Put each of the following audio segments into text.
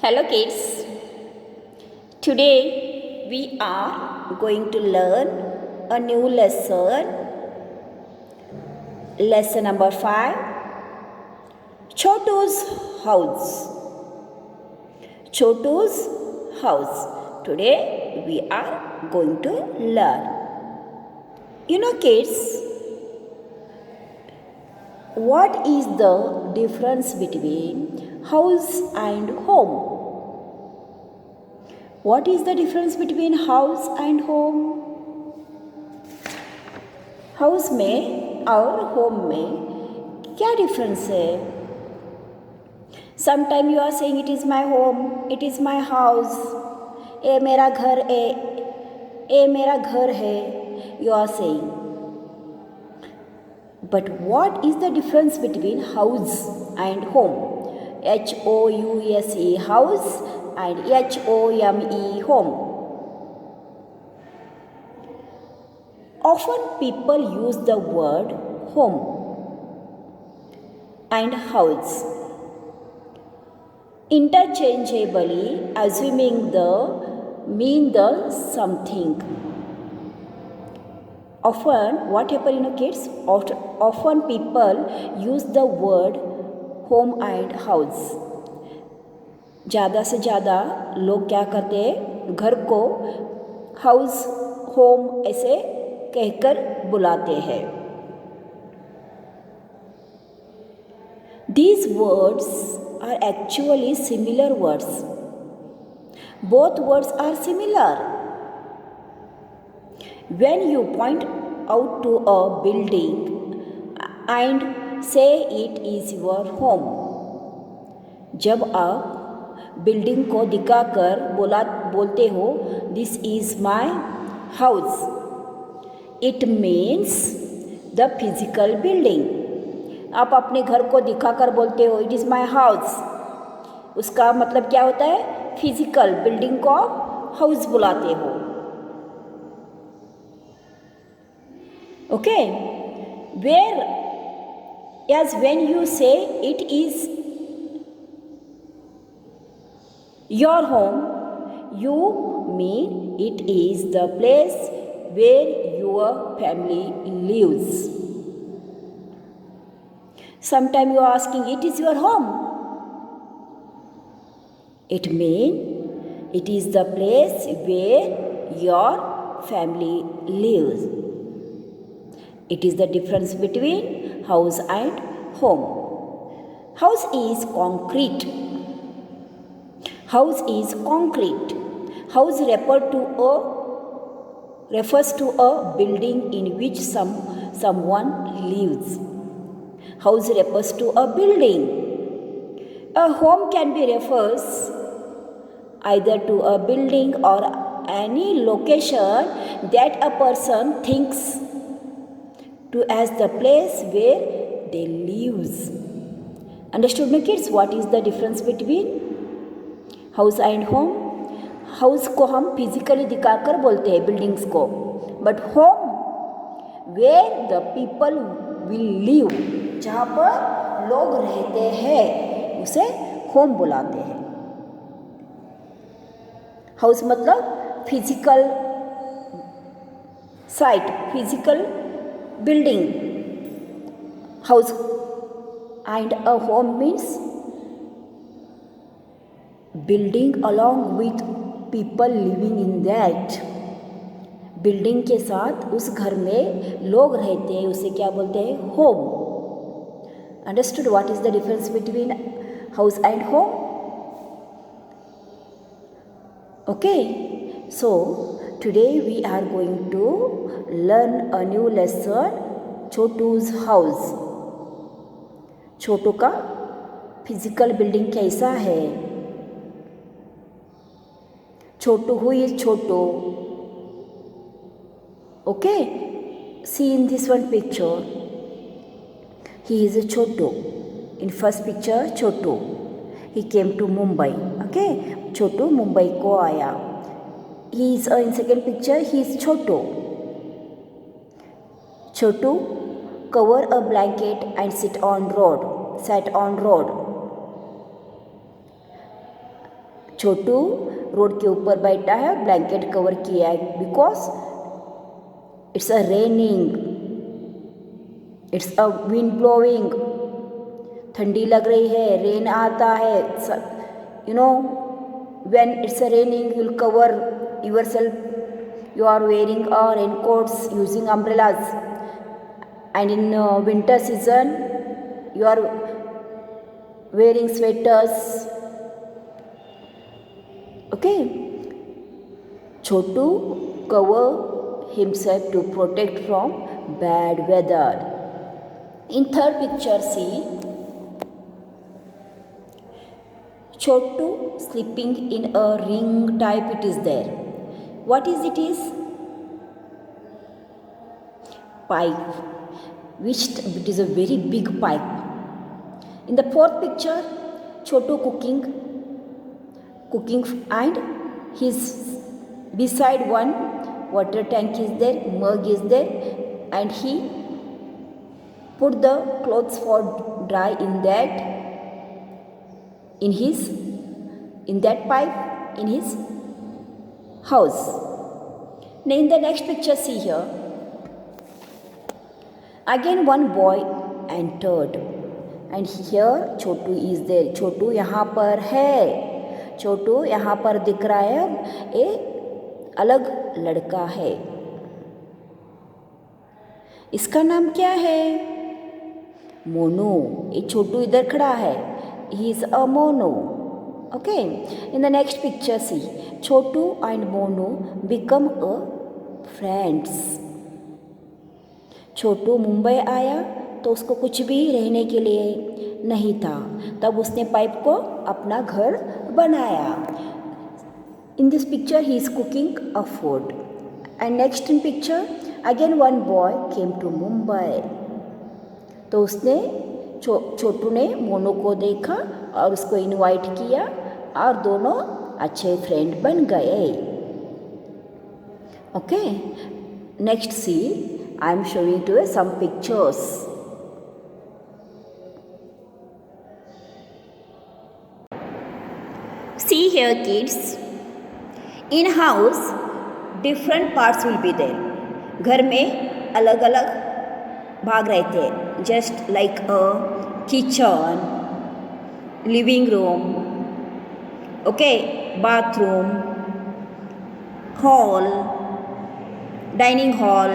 Hello kids. Today we are going to learn a new lesson. Lesson number 5. Chotu's house. Chotu's house. Today we are going to learn. You know kids, what is the difference between house and home? What is the difference between house and home? House में और home में क्या difference है? Sometime you are saying it is my home, it is my house, ए मेरा घर है, ए मेरा घर है, you are saying. But what is the difference between house and home? House, house, and home, home. Often people use the word home and house interchangeably, assuming the mean the something. Often what happens kids, often people use the word home and house. ज़्यादा से ज़्यादा लोग क्या करते हैं, घर को house home ऐसे कहकर बुलाते हैं. These words are actually similar words. Both words are similar. When you point out to a building and say it is your home, जब आप बिल्डिंग को दिखाकर बोलते हो this is my house, it means the physical building. आप अपने घर को दिखाकर बोलते हो इट इज़ माई हाउस, उसका मतलब क्या होता है, फिजिकल बिल्डिंग को आप हाउस बुलाते हो. Okay, whereas when you say it is your home, you mean it is the place where your family lives. Sometimes you are asking it is your home, it means it is the place where your family lives. It is the difference between house and home. House is concrete. House is concrete. House refers to a building in which someone lives. House refers to a building. A home can be refers either to a building or any location that a person thinks to as the place where they live. Understood my kids? What is the difference between house and home? House को हम physically दिखाकर बोलते हैं buildings को, but home where the people will live, जहाँ पर लोग रहते हैं उसे होम बुलाते हैं. हाउस मतलब physical site, physical building. House and a home means building along with people living in that. Building के साथ उस घर में लोग रहते हैं उसे क्या बोलते हैं, home. Understood what is the difference between house and home? Okay, so today we are going to learn a new lesson, छोटू's house. छोटू का फिजिकल बिल्डिंग कैसा है? छोटू, who is Chhotu? Okay, see in this one picture, he is a Chhotu. In first picture Chhotu, he came to Mumbai. Okay, छोटू मुंबई को आया. He is in second picture, he is Chotu. Chotu cover a blanket and sat on road. Chhotu road के ऊपर बैठा है, blanket cover किया है, because it's a raining, it's a wind blowing, ठंडी लग रही है, रेन आता है, you know when it's a raining you'll cover yourself, you are wearing raincoats, using umbrellas, and in winter season you are wearing sweaters. Okay, Chotu cover himself to protect from bad weather. In third picture, see Chotu sleeping in a ring type, it is there. What is it is? Pipe, which it is a very big pipe. In the fourth picture, Chotu cooking and his beside one water tank is there, mug is there, and he put the clothes for dry in that pipe in his house. Now in the next picture, see here, again one boy entered and here Chotu is there. Chotu यहाँ पर है, छोटू यहाँ पर दिख रहा है, ये अलग लड़का है, इसका नाम क्या है? मोनू. ये छोटू इधर खड़ा है, he is a Monu. Okay, in the next picture see, Chotu and Monu become a friends. छोटू मुंबई आया तो उसको कुछ भी रहने के लिए नहीं था, तब उसने पाइप को अपना घर बनाया. In this picture he is cooking a food. And next in picture again one boy came to Mumbai. तो उसने छोटू ने मोनू को देखा और उसको इनवाइट किया और दोनों अच्छे फ्रेंड बन गए. Okay, next see, I am showing to some pictures. See here kids, in house different parts will be there. घर में अलग अलग भाग रहते हैं, just like a kitchen, living room, okay, bathroom, hall, dining hall,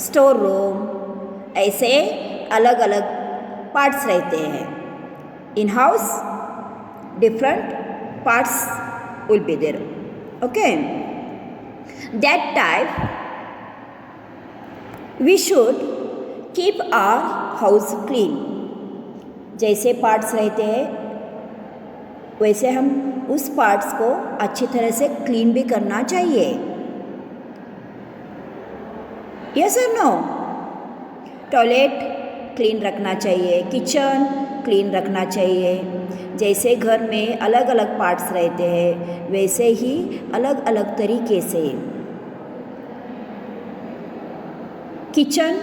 store room, ऐसे अलग अलग पार्ट्स रहते हैं. In house different parts will be there. Okay, that type we should keep our house clean. जैसे पार्ट्स रहते हैं वैसे हम उस पार्ट्स को अच्छी तरह से क्लीन भी करना चाहिए. यस और नो? टॉयलेट क्लीन रखना चाहिए, किचन क्लीन रखना चाहिए. जैसे घर में अलग अलग पार्ट्स रहते हैं वैसे ही अलग अलग तरीके से किचन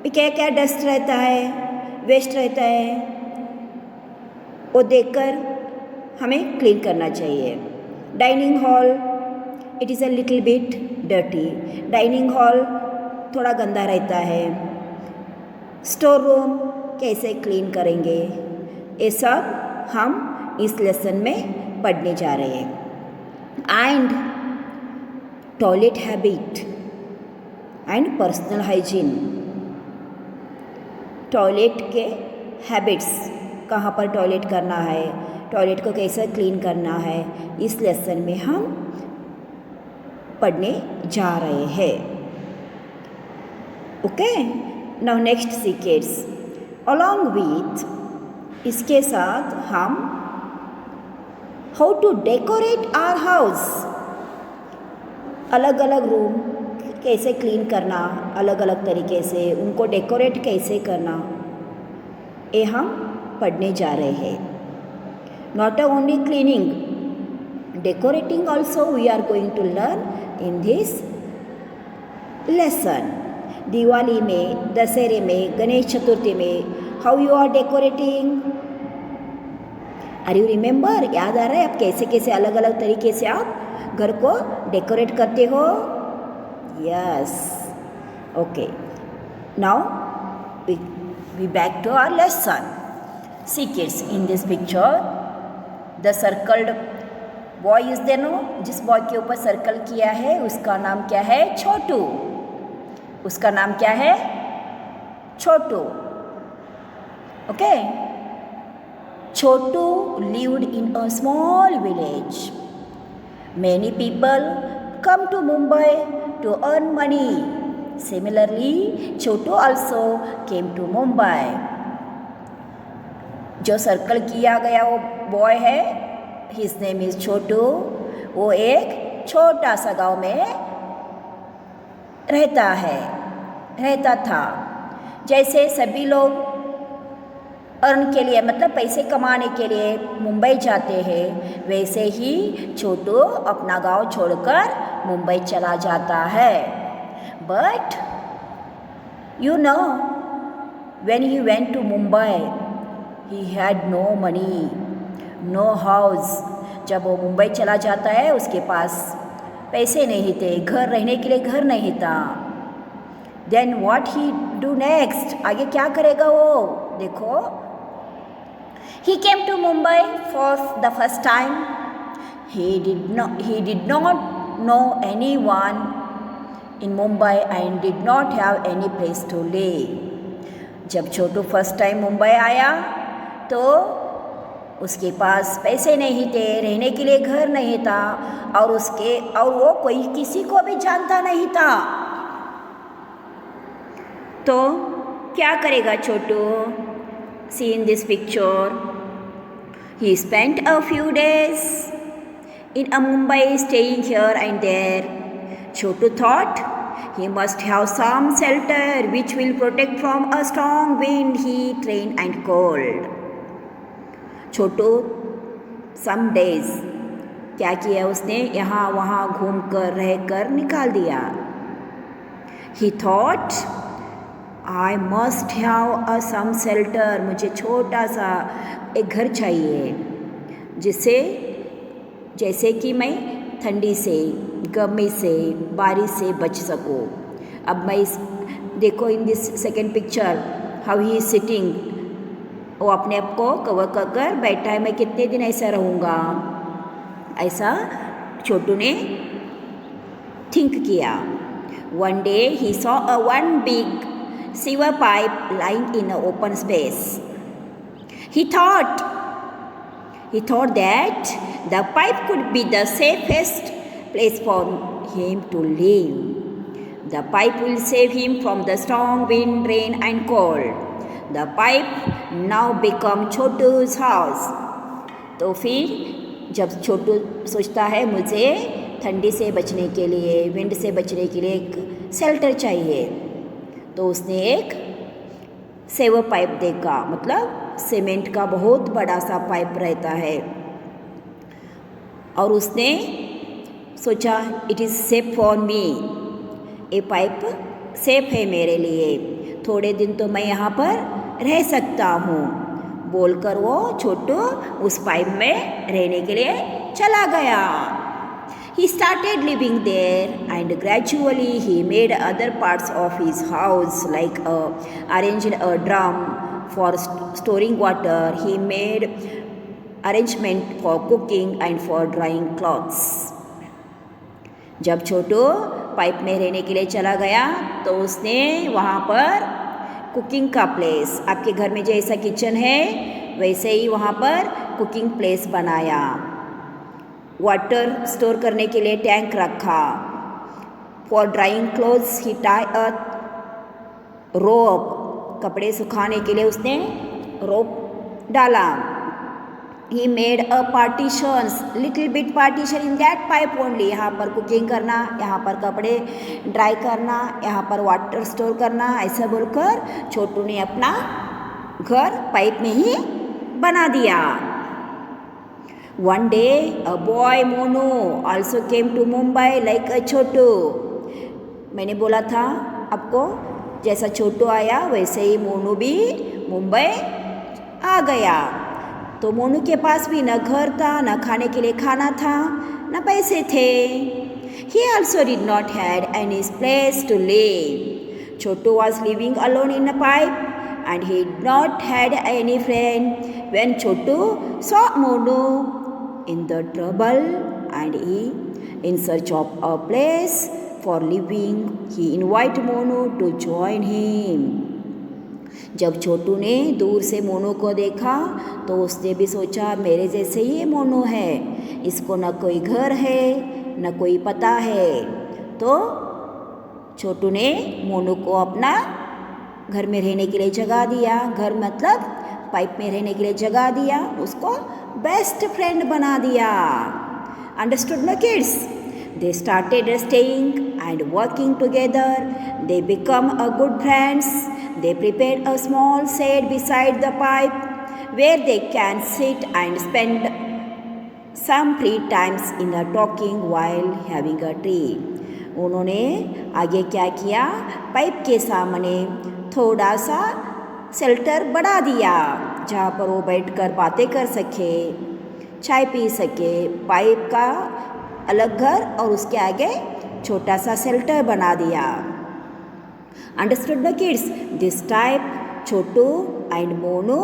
क्या क्या डस्ट रहता है, वेस्ट रहता है, वो देखकर हमें क्लीन करना चाहिए. Dining hall, it is a little bit dirty. Dining hall थोड़ा गंदा रहता है. स्टोर रूम कैसे क्लीन करेंगे, ये सब हम इस लेसन में पढ़ने जा रहे हैं. And toilet habit and personal hygiene. Toilet के हैबिट्स, कहाँ पर टॉयलेट करना है, टॉयलेट को कैसे क्लीन करना है, इस लेसन में हम पढ़ने जा रहे हैं. Okay, now next see kids, along with, इसके साथ हम how to decorate our house, अलग अलग रूम कैसे क्लीन करना, अलग अलग तरीके से उनको डेकोरेट कैसे करना, ये हम पढ़ने जा रहे हैं. Not only cleaning, decorating also we are going to learn in this lesson. Diwali में, दशहरे में, गणेश चतुर्थी में how you are decorating, are you remember? याद आ रहा है आप कैसे कैसे अलग अलग तरीके से आप घर को डेकोरेट करते हो? Yes, okay. Now we back to our lesson. See kids, in this picture the circled boy is there, no? जिस बॉय के ऊपर सर्कल किया है उसका नाम क्या है? छोटू. उसका नाम क्या है? Chhotu. Okay. Chhotu lived in a small village. Many people come to Mumbai to earn money. Similarly, Chotu also came to Mumbai. जो सर्कल किया गया वो बॉय है, his name is छोटू. वो एक छोटा सा गांव में रहता था. जैसे सभी लोग अर्न के लिए मतलब पैसे कमाने के लिए मुंबई जाते हैं, वैसे ही छोटू अपना गांव छोड़कर मुंबई चला जाता है. But you know, when he went to Mumbai, he had no money, no house. जब वो मुंबई चला जाता है उसके पास पैसे नहीं थे, घर रहने के लिए घर नहीं था. Then what he do next? आगे क्या करेगा वो? देखो, he came to Mumbai for the first time. He did not know anyone in Mumbai and did not have any place to live. जब छोटू फर्स्ट टाइम मुंबई आया तो उसके पास पैसे नहीं थे, रहने के लिए घर नहीं था और वो कोई किसी को भी जानता नहीं था. तो क्या करेगा छोटू? See in this picture, he spent a few days in Mumbai staying here and there. Chotu thought he must have some shelter which will protect from a strong wind, heat, rain and cold. Chhotu some days क्या किया उसने? यहाँ वहाँ घूम कर रह कर निकाल दिया. He thought I must have a some shelter. मुझे छोटा सा एक घर चाहिए जैसे कि मैं ठंडी से, गर्मी से, बारिश से बच सकूं. अब मैं देखो in this second picture how he is sitting. वो अपने आप को कवर कर बैठा है. मैं कितने दिन ऐसा रहूँगा, ऐसा छोटू ने थिंक किया. One day he saw a one big sewer pipe lying in an open space. He thought that the pipe could be the safest place for him to live. The pipe will save him from the strong wind, rain and cold. The pipe now become Chotu's house. तो फिर जब छोटू सोचता है मुझे ठंडी से बचने के लिए, विंड से बचने के लिए एक शेल्टर चाहिए, तो उसने एक सेवर पाइप देखा. मतलब सीमेंट का बहुत बड़ा सा पाइप रहता है और उसने सोचा it is safe for me. ये पाइप सेफ है मेरे लिए, थोड़े दिन तो मैं यहाँ पर रह सकता हूँ, बोलकर वो छोटू उस पाइप में रहने के लिए चला गया. He started living there and gradually he made other parts of his house like arranged a drum for storing water. He made arrangement for cooking and for drying clothes. जब छोटू पाइप में रहने के लिए चला गया तो उसने वहाँ पर कुकिंग का प्लेस, आपके घर में जैसा किचन है वैसे ही वहाँ पर कुकिंग प्लेस बनाया. वाटर स्टोर करने के लिए टैंक रखा. For drying clothes he tie a rope, कपड़े सुखाने के लिए उसने रोप डाला. He made a partitions, little bit partition in that pipe only. यहाँ पर कुकिंग करना, यहाँ पर कपड़े ड्राई करना, यहाँ पर वाटर स्टोर करना, ऐसा बोलकर छोटू ने अपना घर पाइप में ही बना दिया. One day, a boy Monu also came to Mumbai like a छोटू. मैंने बोला था आपको जैसा छोटू आया वैसे ही मोनू भी मुंबई आ गया. तो मोनू के पास भी न घर था, न खाने के लिए खाना था, न पैसे थे. He also did not had any place to live. Chotu was living alone in a pipe and he did not had any friend. When Chotu saw Monu in the trouble and he in search of a place for living, he invited Monu to join him. जब छोटू ने दूर से मोनू को देखा तो उसने भी सोचा मेरे जैसे ही ये मोनू है, इसको न कोई घर है न कोई पता है. तो छोटू ने मोनू को अपना घर में रहने के लिए जगह दिया. घर मतलब पाइप में रहने के लिए जगह दिया, उसको बेस्ट फ्रेंड बना दिया. Understood no kids? They started staying and working together. They become a good friends. They prepared a small shed beside the pipe where they can sit and spend some free times in a talking while having a tea. उन्होंने आगे क्या किया? Pipe के सामने थोड़ा सा shelter बढ़ा दिया जहाँ पर वो बैठकर बातें कर सके, चाय पी सके. पाइप का अलग घर और उसके आगे छोटा सा शेल्टर बना दिया. Understood the kids? This type Chhotu and Monu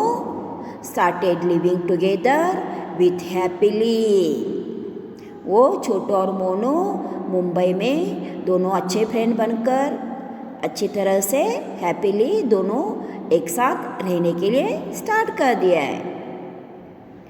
started living together with happily. वो छोटू और मोनू मुंबई में दोनों अच्छे फ्रेंड बनकर अच्छी तरह से हैप्पीली दोनों एक साथ रहने के लिए स्टार्ट कर दिया है.